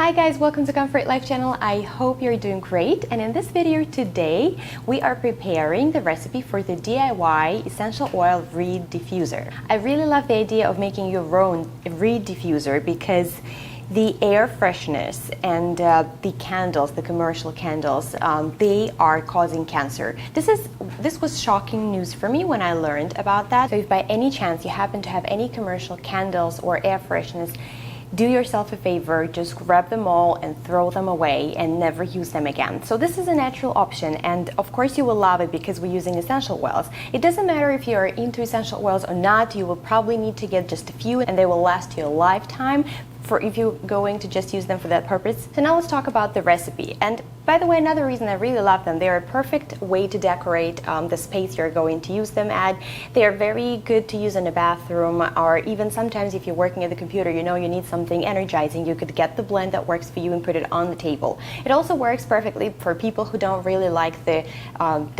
Hi guys, welcome to Comfort Life channel. I hope you're doing great, and in this video today we are preparing the recipe for the DIY essential oil Reed Diffuser. I really love the idea of making your own Reed Diffuser because the air freshness and the candles, the commercial candles, they are causing cancer. This was shocking news for me when I learned about that. So if by any chance you happen to have any commercial candles or air freshness, do yourself a favor, just grab them all and throw them away and never use them again. So this is a natural option, and of course you will love it because we're using essential oils. It doesn't matter if you're into essential oils or not, you will probably need to get just a few and they will last you a lifetime for if you're going to just use them for that purpose. So now let's talk about the recipe. And by the way, another reason I really love them, they're a perfect way to decorate the space you're going to use them at. They are very good to use in a bathroom, or even sometimes if you're working at the computer, you know you need something energizing, you could get the blend that works for you and put it on the table. It also works perfectly for people who don't really like the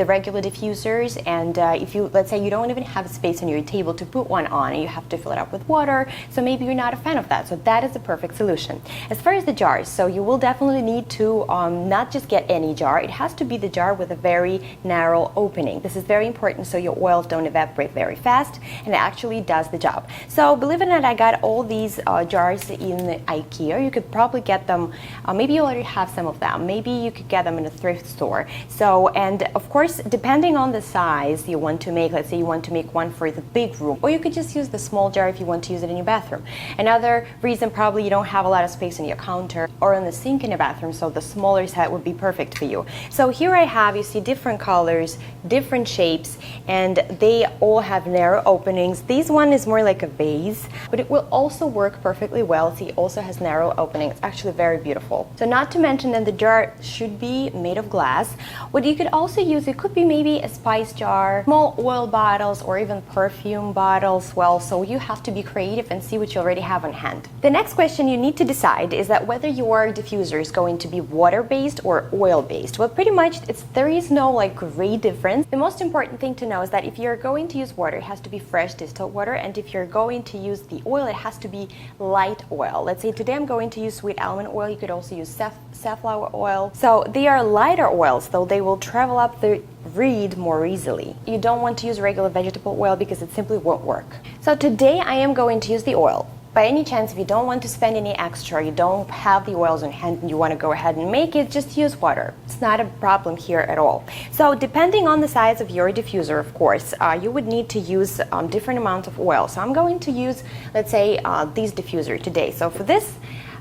regular diffusers, and if you, let's say you don't even have space on your table to put one on and you have to fill it up with water, so maybe you're not a fan of that. So that is the perfect solution. As far as the jars, so you will definitely need to not just get any jar. It has to be the jar with a very narrow opening. This is very important so your oils don't evaporate very fast, and it actually does the job. So believe it or not, I got all these jars in IKEA. You could probably get them, maybe you already have some of them, maybe you could get them in a thrift store. So, and of course, depending on the size you want to make, let's say you want to make one for the big room, or you could just use the small jar if you want to use it in your bathroom. Another reason, probably you don't have a lot of space on your counter or on the sink in your bathroom, so the smaller set would be perfect for you. So here I have, you see different colors, different shapes, and they all have narrow openings. This one is more like a vase, but it will also work perfectly well. See, it also has narrow openings. It's actually very beautiful. So not to mention that the jar should be made of glass. What you could also use, it could be maybe a spice jar, small oil bottles, or even perfume bottles. Well, so you have to be creative and see what you already have on hand. The next question you need to decide is that whether your diffuser is going to be water-based or oil-based. Well, pretty much there is no like great difference. The most important thing to know is that if you're going to use water, it has to be fresh distilled water, and if you're going to use the oil, it has to be light oil. Let's say today I'm going to use sweet almond oil. You could also use safflower oil. So they are lighter oils, though they will travel up the reed more easily. You don't want to use regular vegetable oil because it simply won't work. So today I am going to use the oil. By any chance, if you don't want to spend any extra, you don't have the oils on hand and you want to go ahead and make it, just use water. It's not a problem here at all. So depending on the size of your diffuser, of course, you would need to use different amounts of oil. So I'm going to use, let's say, this diffuser today. So for this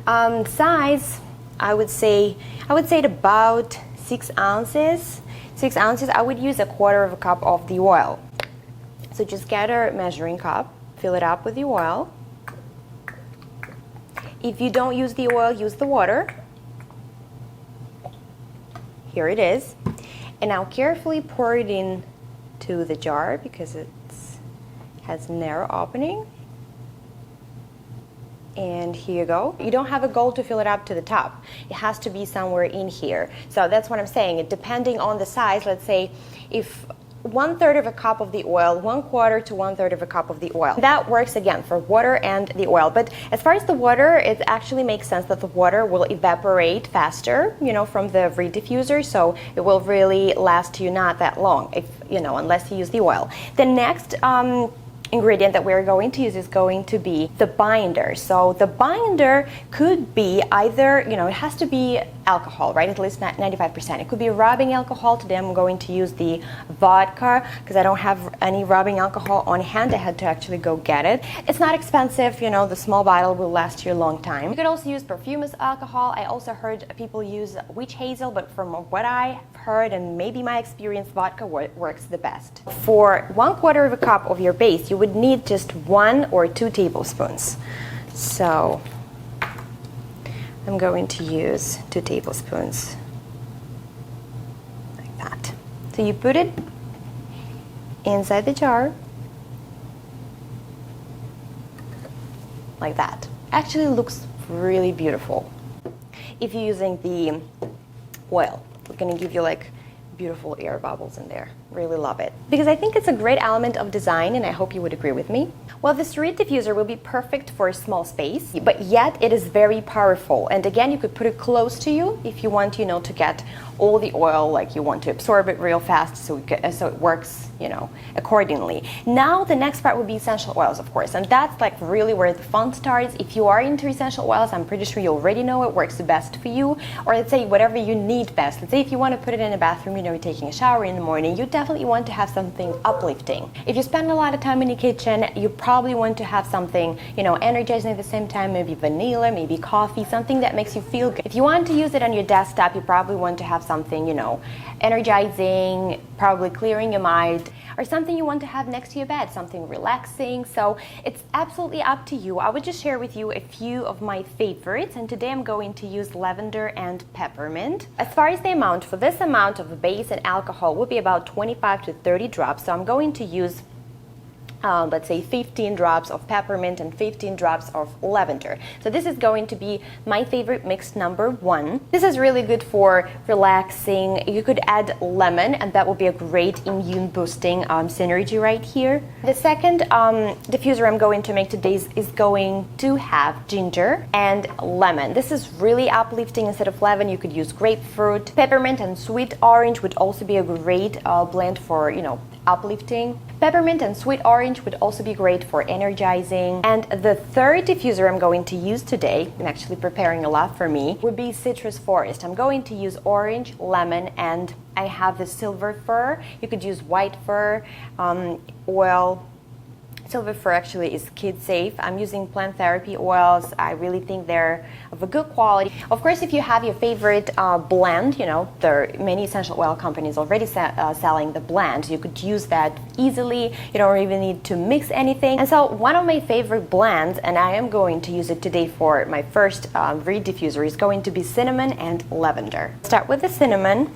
size, I would say about 6 ounces. 6 ounces, I would use 1/4 cup of the oil. So just get a measuring cup, fill it up with the oil. If you don't use the oil, use the water. Here it is. And now carefully pour it into the jar because it has a narrow opening. And here you go. You don't have a goal to fill it up to the top. It has to be somewhere in here. So that's what I'm saying. Depending on the size, let's say if 1/3 cup of the oil, 1/4 to 1/3 cup of the oil. That works again for water and the oil. But as far as the water, it actually makes sense that the water will evaporate faster, you know, from the Reed diffuser, so it will really last you not that long, if you know, unless you use the oil. The next ingredient that we're going to use is going to be the binder. So the binder could be either, you know, it has to be alcohol, right? At least 95%. It could be rubbing alcohol. Today I'm going to use the vodka because I don't have any rubbing alcohol on hand. I had to actually go get it. It's not expensive, you know, the small bottle will last you a long time. You could also use Perfumer's alcohol. I also heard people use witch hazel, but from what I heard and maybe my experience, vodka works the best. For 1/4 cup of your base, you would need just 1 or 2 tablespoons. So I'm going to use 2 tablespoons like that. So you put it inside the jar like that. Actually looks really beautiful. If you're using the oil, we're going to give you like beautiful air bubbles in there. Really love it. Because I think it's a great element of design, and I hope you would agree with me. Well, this Reed diffuser will be perfect for a small space, but yet it is very powerful. And again, you could put it close to you if you want, to get all the oil, like you want to absorb it real fast, so it works, accordingly. Now, the next part would be essential oils, of course, and that's like really where the fun starts. If you are into essential oils, I'm pretty sure you already know it works the best for you, or let's say whatever you need best. Let's say if you want to put it in a bathroom, you're taking a shower in the morning, you definitely want to have something uplifting. If you spend a lot of time in the kitchen, you probably want to have something, energizing at the same time, maybe vanilla, maybe coffee, something that makes you feel good. If you want to use it on your desktop, you probably want to have something, energizing, probably clearing your mind, or something you want to have next to your bed, something relaxing. So it's absolutely up to you. I would just share with you a few of my favorites, and today I'm going to use lavender and peppermint. As far as the amount, for this amount of base and alcohol would be about 25 to 30 drops, so I'm going to use let's say 15 drops of peppermint and 15 drops of lavender. So this is going to be my favorite mix number 1. This is really good for relaxing. You could add lemon, and that will be a great immune boosting synergy right here. The second diffuser I'm going to make today is going to have ginger and lemon. This is really uplifting. Instead of lemon, you could use grapefruit. Peppermint and sweet orange would also be a great blend for, uplifting. Peppermint and sweet orange would also be great for energizing. And the third diffuser I'm going to use today, and actually preparing a lot for me, would be citrus forest. I'm going to use orange, lemon, and I have the silver fir. You could use white fir, oil. Silver fir actually is kid safe. I'm using plant therapy oils. I really think they're of a good quality. Of course, if you have your favorite blend, there are many essential oil companies already selling the blend. You could use that easily. You don't even need to mix anything. And so one of my favorite blends, and I am going to use it today for my first Reed diffuser, is going to be cinnamon and lavender. Start with the cinnamon.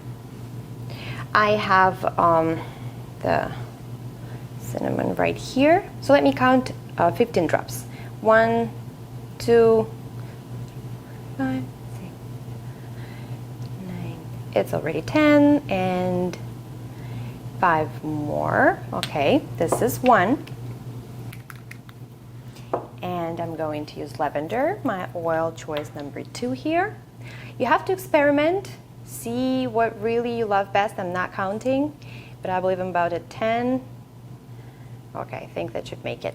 I have the cinnamon right here. So let me count 15 drops. 1, 2, 5, 6, 9. It's already 10 and 5 more. Okay, this is 1. And I'm going to use lavender, my oil choice number 2 here. You have to experiment, see what really you love best. I'm not counting, but I believe I'm about at 10. Okay, I think that should make it.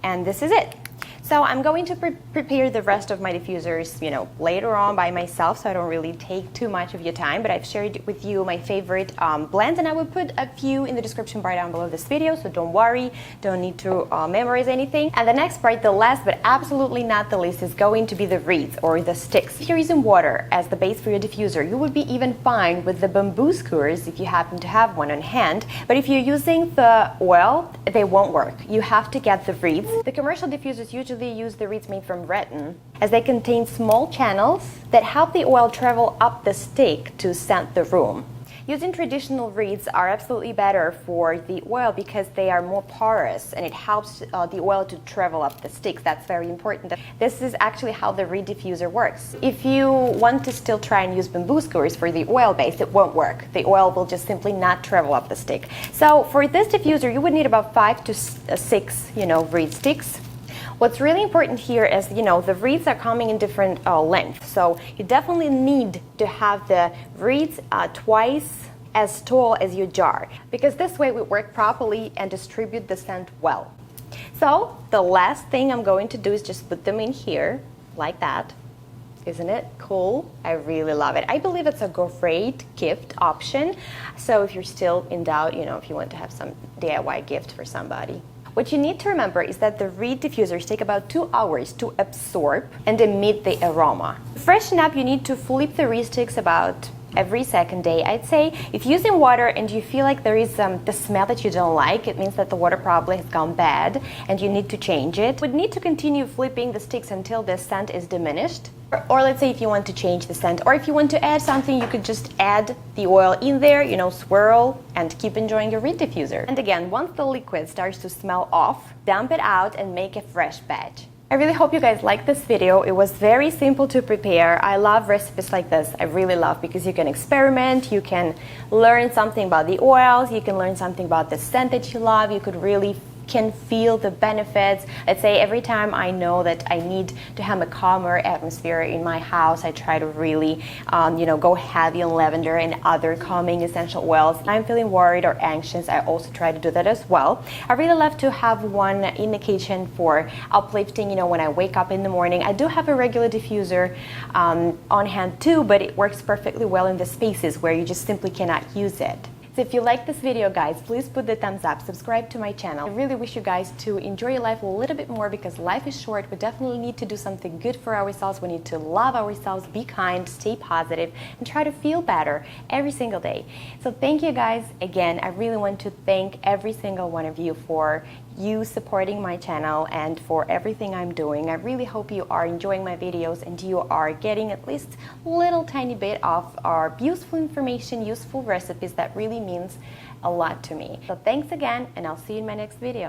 And this is it. So I'm going to prepare the rest of my diffusers, later on by myself, so I don't really take too much of your time, but I've shared with you my favorite blends, and I will put a few in the description bar down below this video, so don't worry, don't need to memorize anything. And the next part, the last but absolutely not the least, is going to be the reeds or the sticks. If you're using water as the base for your diffuser, you would be even fine with the Bamboo Skewers if you happen to have one on hand, but if you're using the oil, they won't work. You have to get the reeds. The commercial diffusers usually use the reeds made from rattan, as they contain small channels that help the oil travel up the stick to scent the room. Using traditional reeds are absolutely better for the oil because they are more porous, and it helps the oil to travel up the sticks. That's very important. This is actually how the Reed diffuser works. If you want to still try and use Bamboo Skewers for the oil base, it won't work. The oil will just simply not travel up the stick. So for this diffuser, you would need about 5 to 6, reed sticks. What's really important here is, the reeds are coming in different lengths. So you definitely need to have the reeds twice as tall as your jar, because this way we work properly and distribute the scent well. So the last thing I'm going to do is just put them in here like that. Isn't it cool? I really love it. I believe it's a great gift option. So if you're still in doubt, if you want to have some DIY gift for somebody. What you need to remember is that the Reed diffusers take about 2 hours to absorb and emit the aroma. To freshen up, you need to flip the reed sticks about every second day, I'd say. If you're using water and you feel like there is the smell that you don't like, it means that the water probably has gone bad and you need to change it. You would need to continue flipping the sticks until the scent is diminished. Or let's say if you want to change the scent, or if you want to add something, you could just add the oil in there, swirl, and keep enjoying your Reed diffuser. And again, once the liquid starts to smell off, dump it out and make a fresh batch. I really hope you guys liked this video. It was very simple to prepare. I love recipes like this. I really love because you can experiment, you can learn something about the oils, you can learn something about the scent that you love, you could really can feel the benefits. Let's say every time I know that I need to have a calmer atmosphere in my house, I try to really go heavy on lavender and other calming essential oils. If I'm feeling worried or anxious, I also try to do that as well. I really love to have one indication for uplifting, when I wake up in the morning. I do have a regular diffuser on hand too, but it works perfectly well in the spaces where you just simply cannot use it. So if you like this video, guys, please put the thumbs up, subscribe to my channel. I really wish you guys to enjoy your life a little bit more because life is short. We definitely need to do something good for ourselves. We need to love ourselves, be kind, stay positive, and try to feel better every single day. So thank you guys. Again, I really want to thank every single one of you for you supporting my channel and for everything I'm doing. I really hope you are enjoying my videos and you are getting at least a little tiny bit of our useful information, useful recipes that really means a lot to me. So thanks again, and I'll see you in my next video.